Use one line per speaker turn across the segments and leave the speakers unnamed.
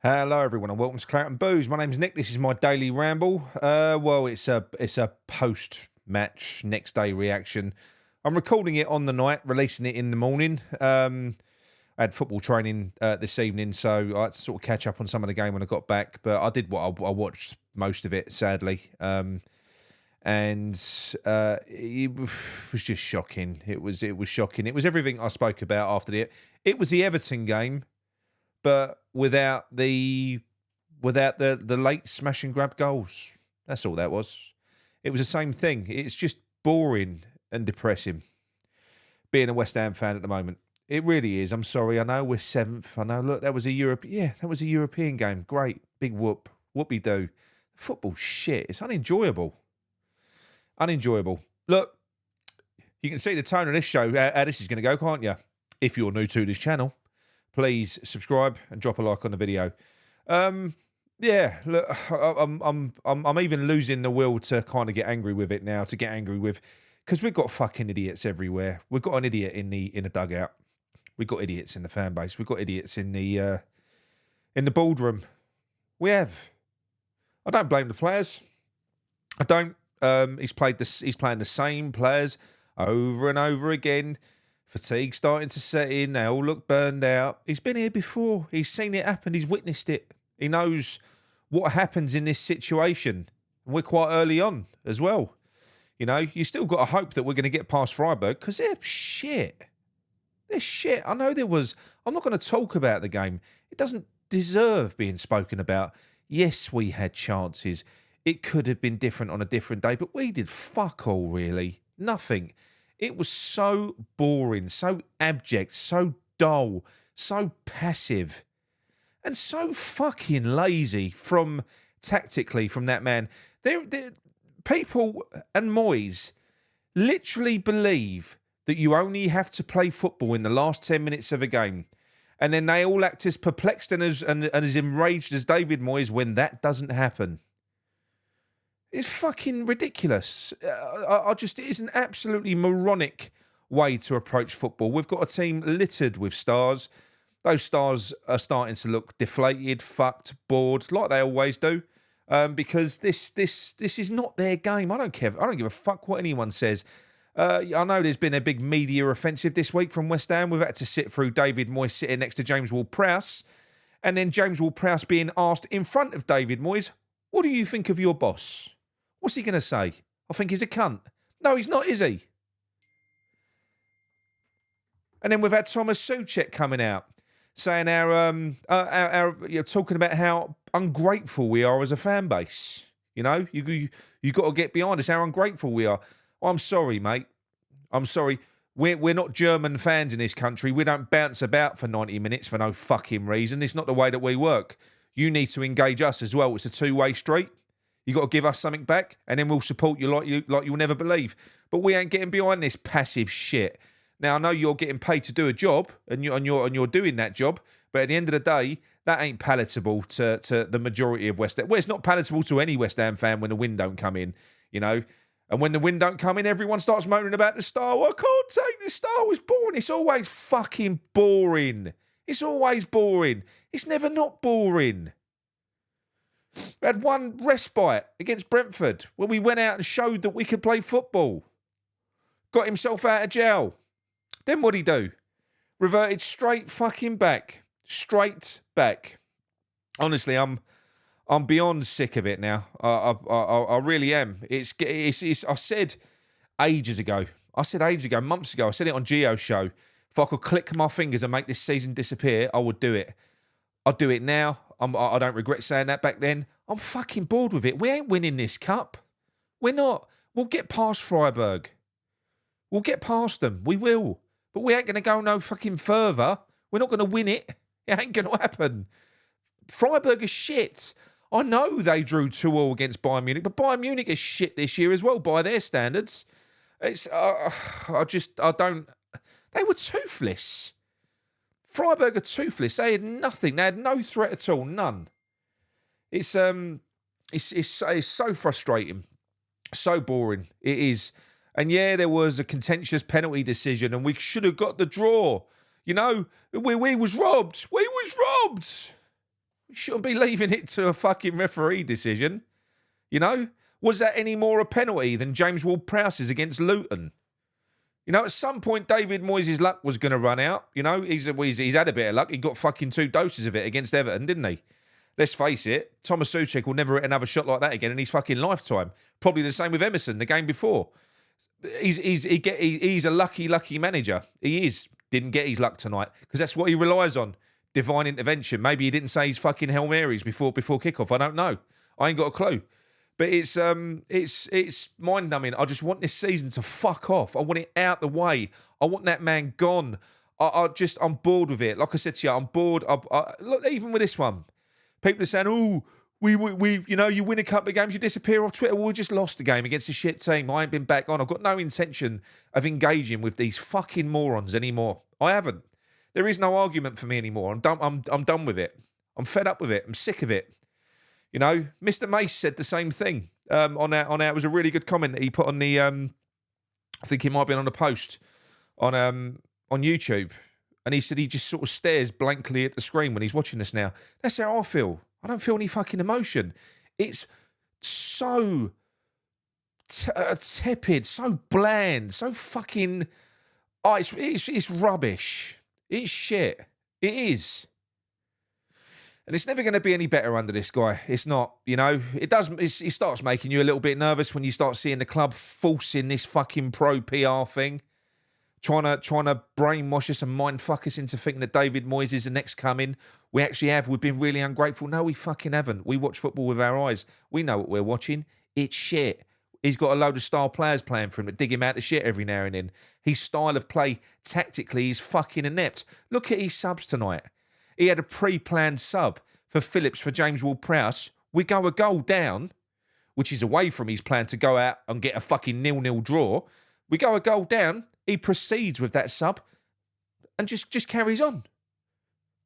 Hello, everyone, and welcome to Claret and Booze. My name's Nick. This is my daily ramble. Well, it's a post-match, next day reaction. I'm recording it on the night, releasing it in the morning. I had football training this evening, so I had to sort of catch up on some of the game when I got back. But I did what I watched most of it, sadly, and it was just shocking. It was shocking. It was everything I spoke about after it was the Everton game, but without the late smash and grab goals. That's all that was. It was the same thing. It's just boring and depressing being a West Ham fan at the moment. It really is. I'm sorry. I know we're seventh. I know. Look, that was a European game. Great, big whoop, whoopie do. Football shit. It's unenjoyable. Look, you can see the tone of this show. How this is going to go, can't you? If you're new to this channel, please subscribe and drop a like on the video. Yeah, look, I'm even losing the will to kind of get angry with it now. Because we've got fucking idiots everywhere. We've got an idiot in the dugout. We've got idiots in the fan base. We've got idiots in the boardroom. We have. I don't blame the players. I don't. He's playing the same players over and over again. Fatigue starting to set in. They all look burned out. He's been here before. He's seen it happen. He's witnessed it. He knows what happens in this situation. And we're quite early on as well. You know, you still got to hope that we're going to get past Freiburg because they're shit. They're shit. I know there was... I'm not going to talk about the game. It doesn't deserve being spoken about. Yes, we had chances. It could have been different on a different day, but we did fuck all, really. Nothing. It was so boring, so abject, so dull, so passive, and so fucking lazy tactically from that man. People and Moyes literally believe that you only have to play football in the last 10 minutes of a game, and then they all act as perplexed and as enraged as David Moyes when that doesn't happen. It's fucking ridiculous. It is an absolutely moronic way to approach football. We've got a team littered with stars. Those stars are starting to look deflated, fucked, bored, like they always do. Because this is not their game. I don't care. I don't give a fuck what anyone says. I know there's been a big media offensive this week from West Ham. We've had to sit through David Moyes sitting next to James Ward-Prowse, and then James Ward-Prowse being asked in front of David Moyes, "What do you think of your boss?" What's he going to say? I think he's a cunt. No, he's not, is he? And then we've had Thomas Soucek coming out saying you're talking about how ungrateful we are as a fan base. You know, you got to get behind us how ungrateful we are. I'm sorry, mate. I'm sorry. We're not German fans in this country. We don't bounce about for 90 minutes for no fucking reason. It's not the way that we work. You need to engage us as well. It's a two-way street. You got to give us something back, and then we'll support you like you'll never believe. But we ain't getting behind this passive shit. Now I know you're getting paid to do a job, and you're doing that job. But at the end of the day, that ain't palatable to the majority of West Ham. Well, it's not palatable to any West Ham fan when the wind don't come in, you know. And when the wind don't come in, everyone starts moaning about the style. I can't take this style. It's boring. It's always fucking boring. It's always boring. It's never not boring. We had one respite against Brentford where we went out and showed that we could play football. Got himself out of jail. Then what'd he do? Reverted straight fucking back. Straight back. Honestly, I'm beyond sick of it now. I really am. It's I said ages ago, months ago, I said it on Gio's show. If I could click my fingers and make this season disappear, I would do it. I'll do it now. I don't regret saying that back then. I'm fucking bored with it. We ain't winning this cup. We're not. We'll get past Freiburg. We'll get past them. We will. But we ain't going to go no fucking further. We're not going to win it. It ain't going to happen. Freiburg is shit. I know they drew 2-2 against Bayern Munich, but Bayern Munich is shit this year as well by their standards. It's I don't... They were toothless. Freiburg are toothless. They had nothing. They had no threat at all. None. It's so frustrating. So boring. It is. And yeah, there was a contentious penalty decision and we should have got the draw. You know, we was robbed. We was robbed. We shouldn't be leaving it to a fucking referee decision. You know? Was that any more a penalty than James Ward-Prowse's against Luton? You know, at some point, David Moyes' luck was going to run out. You know, he's had a bit of luck. He got fucking 2 doses of it against Everton, didn't he? Let's face it, Thomas Souček will never hit another shot like that again in his fucking lifetime. Probably the same with Emerson, the game before. He's a lucky manager. He is. Didn't get his luck tonight because that's what he relies on. Divine intervention. Maybe he didn't say his fucking Hail Marys before kickoff. I don't know. I ain't got a clue. But it's mind numbing. I just want this season to fuck off. I want it out the way. I want that man gone. I'm bored with it. Like I said to you, I'm bored. Look, even with this one. People are saying, "Oh, we, you know, you win a couple of games, you disappear off Twitter." Well, we just lost the game against a shit team. I ain't been back on. I've got no intention of engaging with these fucking morons anymore. I haven't. There is no argument for me anymore. I'm done with it. I'm fed up with it. I'm sick of it. You know, Mr. Mace said the same thing on that. It was a really good comment that he put on the. I think he might have been on a post on YouTube. And he said he just sort of stares blankly at the screen when he's watching this now. That's how I feel. I don't feel any fucking emotion. It's so tepid, so bland, so fucking... Oh, it's rubbish. It's shit. It is. And it's never going to be any better under this guy. It's not, you know. It starts making you a little bit nervous when you start seeing the club forcing this fucking pro PR thing. Trying to brainwash us and mind fuck us into thinking that David Moyes is the next coming. We actually have. We've been really ungrateful. No, we fucking haven't. We watch football with our eyes. We know what we're watching. It's shit. He's got a load of star players playing for him that dig him out of shit every now and then. His style of play, tactically, is fucking inept. Look at his subs tonight. He had a pre-planned sub for Phillips for James Ward-Prowse. We go a goal down, which is away from his plan to go out and get a fucking 0-0 draw. We go a goal down. He proceeds with that sub and just carries on.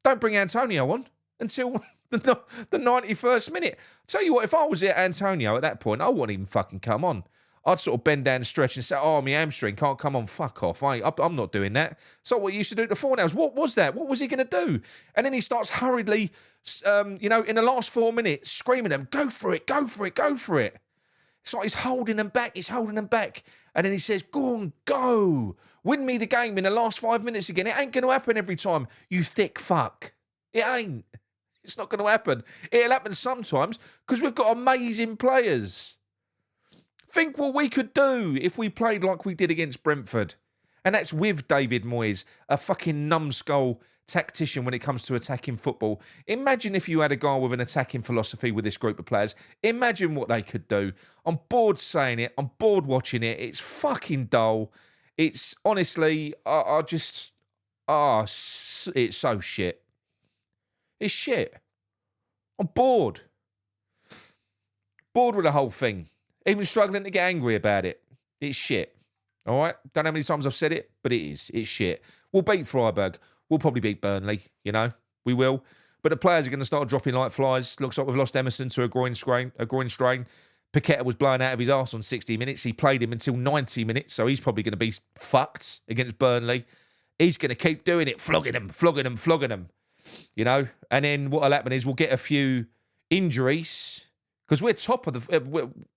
Don't bring Antonio on until the 91st minute. I'll tell you what, if I was at Antonio at that point, I wouldn't even fucking come on. I'd sort of bend down and stretch and say, "Oh, my hamstring can't come on, fuck off. I'm not doing that." So what he used to do to Fornals. What was that? What was he going to do? And then he starts hurriedly, in the last 4 minutes, screaming at them, "Go for it, go for it, go for it." It's like he's holding them back. And then he says, "Go on, go. Win me the game in the last 5 minutes again." It ain't going to happen every time, you thick fuck. It ain't. It's not going to happen. It'll happen sometimes because we've got amazing players. Think what we could do if we played like we did against Brentford. And that's with David Moyes, a fucking numbskull tactician when it comes to attacking football. Imagine if you had a guy with an attacking philosophy with this group of players. Imagine what they could do. I'm bored saying it. I'm bored watching it. It's fucking dull. It's honestly, it's so shit. It's shit. I'm bored. Bored with the whole thing. Even struggling to get angry about it. It's shit. All right? Don't know how many times I've said it, but it is. It's shit. We'll beat Freiburg. We'll probably beat Burnley, you know. We will. But the players are going to start dropping like flies. Looks like we've lost Emerson to a groin strain. Paqueta was blown out of his arse on 60 minutes. He played him until 90 minutes, so he's probably going to be fucked against Burnley. He's going to keep doing it, flogging them. You know? And then what will happen is we'll get a few injuries, because we're top of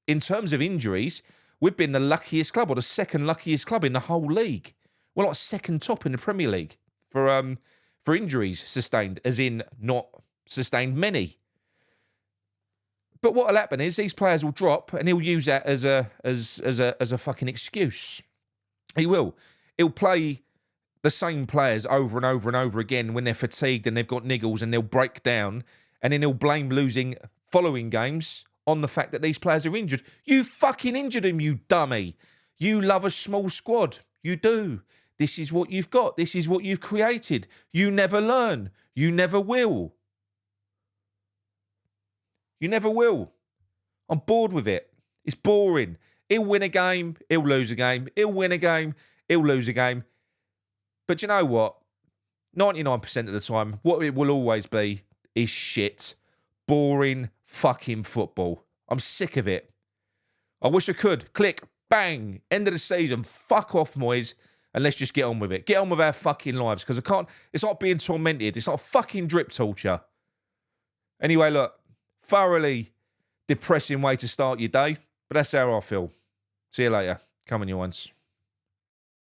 in terms of injuries, we've been the luckiest club, or the second luckiest club in the whole league. We're like second top in the Premier League for injuries sustained, as in not sustained many. But what will happen is these players will drop, and he'll use that as a fucking excuse. He will. He'll play the same players over and over and over again when they're fatigued and they've got niggles, and they'll break down, and then he'll blame losing following games on the fact that these players are injured. You fucking injured them, you dummy. You love a small squad. You do. This is what you've got. This is what you've created. You never learn. You never will. You never will. I'm bored with it. It's boring. He'll win a game. He'll lose a game. He'll win a game. He'll lose a game. But you know what? 99% of the time, what it will always be is shit. Boring fucking football. I'm sick of it. I wish I could. Click. Bang. End of the season. Fuck off, Moyes. And let's just get on with it. Get on with our fucking lives. Because I can't... It's like being tormented. It's like fucking drip torture. Anyway, look, thoroughly depressing way to start your day, but that's how I feel. See you later. Come on, you ones.